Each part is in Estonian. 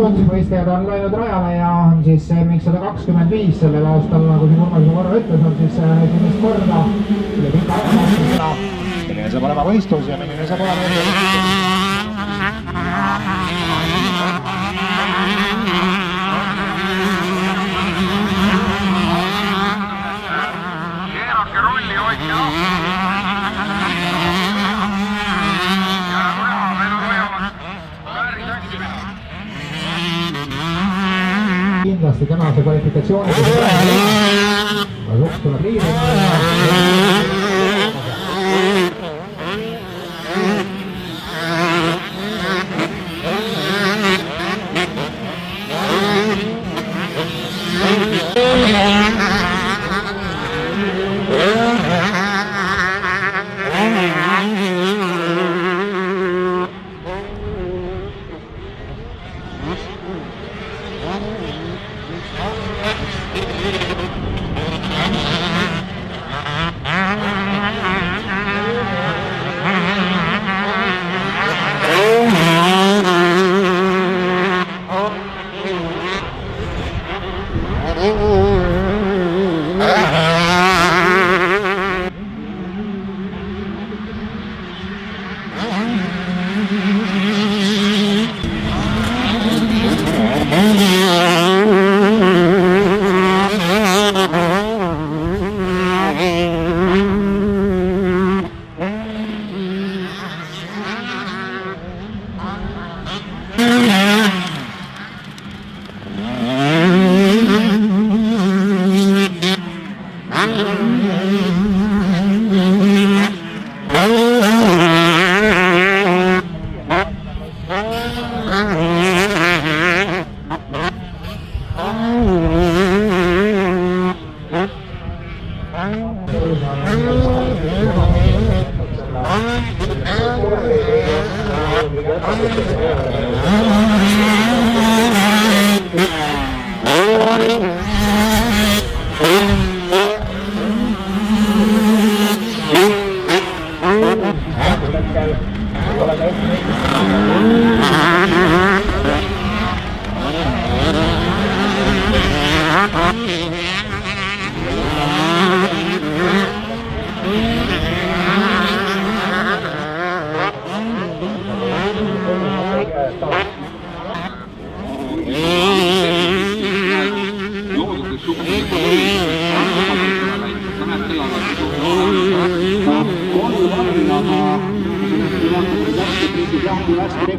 koondisvõistlejad on läinud rajale ja on siis MX 125 sellel aastal, nagu siin Urmas juba korra ütles, on siis esimest korda üle pika aja. Milline saab olema võistlus ja milline saab olema keerake rolli, hoidke kindlasti tänase kvalifikatsiooni Luks tuleb liivi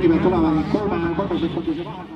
tegime tulevad 3 sekundise vahe.